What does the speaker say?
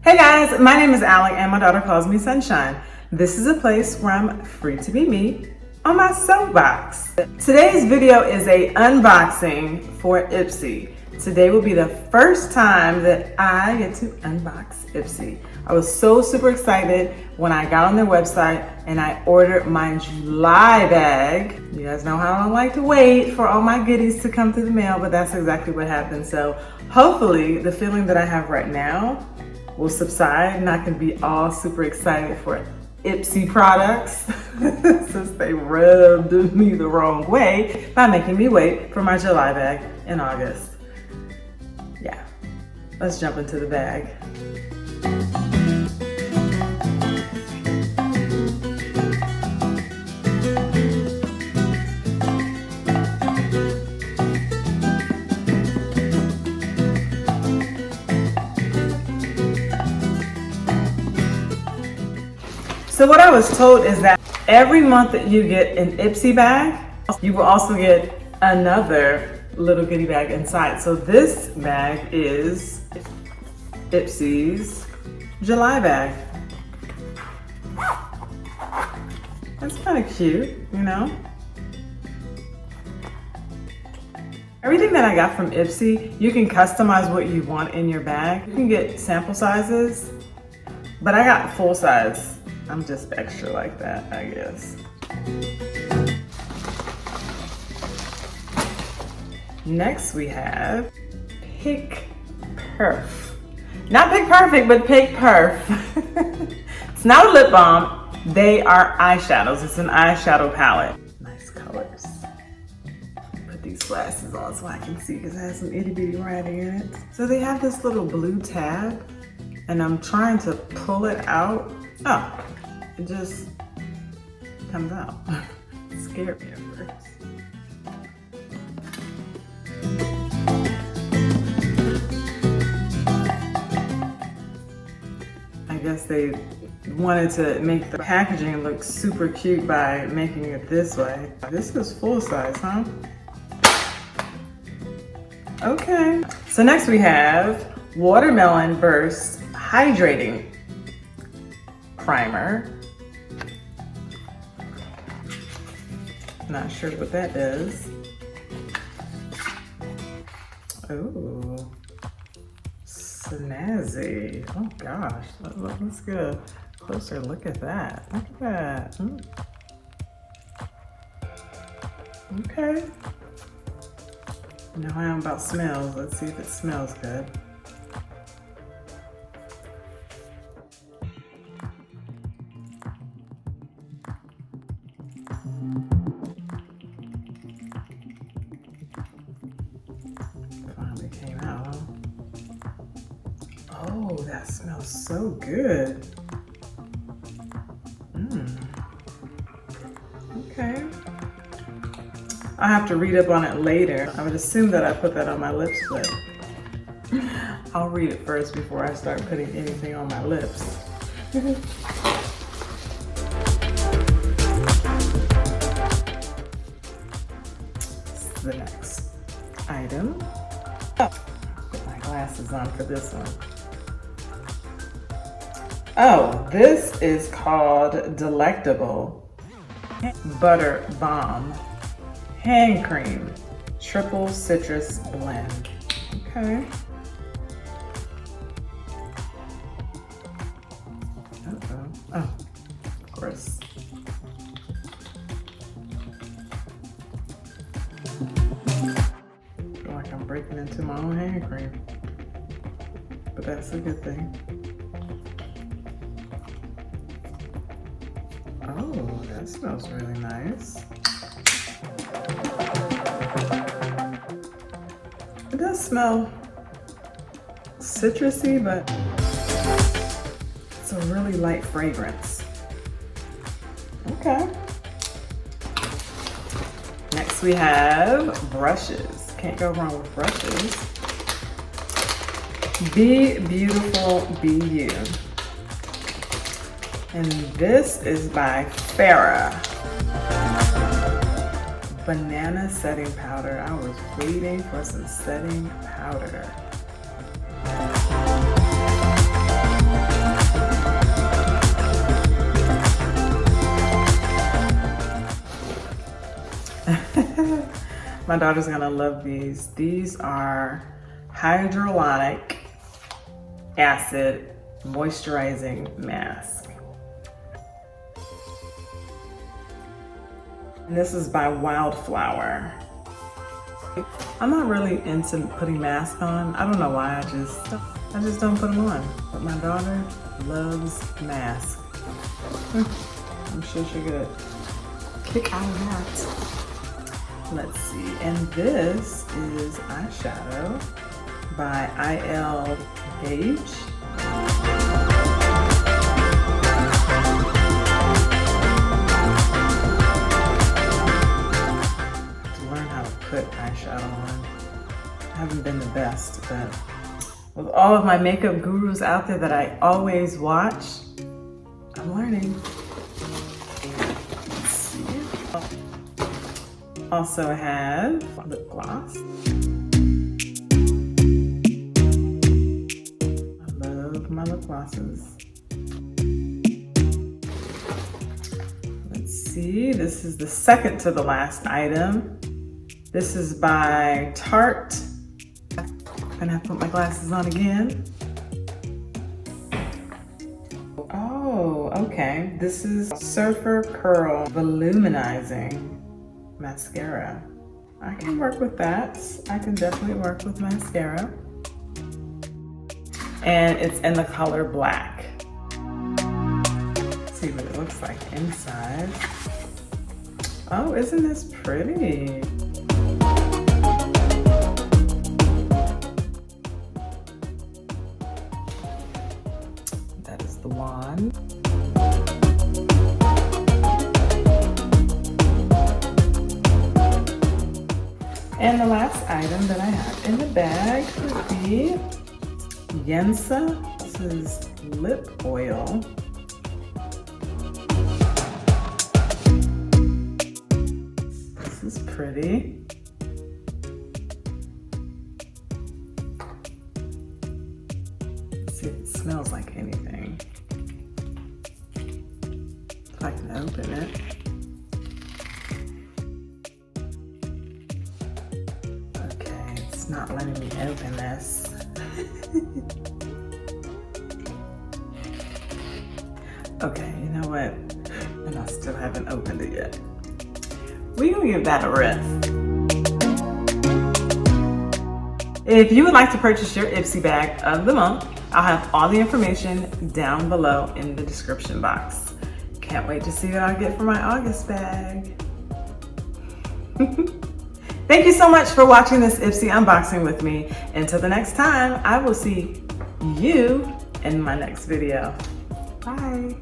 Hey guys, my name is Alec and my daughter calls me Sunshine. This is a place where I'm free to be me on my soapbox. Today's video is a unboxing for Ipsy. Today will be the first time that I get to unbox Ipsy. I was so super excited when I got on their website and I ordered my July bag. You guys know how I don't like to wait for all my goodies to come through the mail, but that's exactly what happened. So hopefully the feeling that I have right now will subside and I can be all super excited for Ipsy products since they rubbed me the wrong way by making me wait for my July bag in August. Yeah, let's jump into the bag. So what I was told is that every month that you get an Ipsy bag, you will also get another little goodie bag inside. So this bag is Ipsy's July bag. That's kind of cute, you know? Everything that I got from Ipsy, you can customize what you want in your bag. You can get sample sizes, but I got full size. I'm just extra like that, I guess. Next we have Pick Perf. Not Pick Perfect, but Pick Perf. It's not a lip balm. They are eyeshadows. It's an eyeshadow palette. Nice colors. Put these glasses on so I can see because it has some itty bitty writing in it. So they have this little blue tab and I'm trying to pull it out. Oh, it just comes out. It scared me at first. I guess they wanted to make the packaging look super cute by making it this way. This is full size, huh? Okay. So next we have Watermelon Burst Hydrating Primer. Not sure what that is. Oh, snazzy. Oh gosh, let's get a closer look at that. Look at that. Okay. Now I am about smells. Let's see if it smells good. Oh, that smells so good. Okay. I'll have to read up on it later. I would assume that I put that on my lips, but I'll read it first before I start putting anything on my lips. The next item. Put my glasses on for this one. Oh, this is called Delectable Butter Balm Hand Cream Triple Citrus Blend. Okay. Uh-oh. Oh, of course. I feel like I'm breaking into my own hand cream, but that's a good thing. Oh, that smells really nice. It does smell citrusy, but it's a really light fragrance. Okay. Next we have brushes. Can't go wrong with brushes. Be Beautiful, Be You. And this is by F.A.R.A.H. Banana setting powder. I was waiting for some setting powder. My daughter's gonna love these. These are Hydrologic Acid Moisturizing Mask. And this is by Wildflower. I'm not really into putting masks on. I don't know why, I just don't put them on. But my daughter loves masks. I'm sure she'll get a kick out of that. Let's see, and this is eyeshadow by F.A.R.A.H. Put eyeshadow on. I haven't been the best, but with all of my makeup gurus out there that I always watch, I'm learning. Let's see. Also have lip gloss. I love my lip glosses. Let's see, this is the second to the last item. This is by Tarte. I'm gonna have to put my glasses on again. Oh, okay. This is Surfer Curl Voluminizing Mascara. I can work with that. I can definitely work with mascara. And it's in the color black. Let's see what it looks like inside. Oh, isn't this pretty? That is the wand. And the last item that I have in the bag would be Yensa. This is lip oil. This is pretty. See, it smells like anything. If I can open it. Okay, it's not letting me open this. Okay, you know what? And I still haven't opened it yet. We're gonna give that a rest. If you would like to purchase your Ipsy bag of the month, I'll have all the information down below in the description box. Can't wait to see what I get for my August bag. Thank you so much for watching this Ipsy unboxing with me. Until the next time, I will see you in my next video. Bye.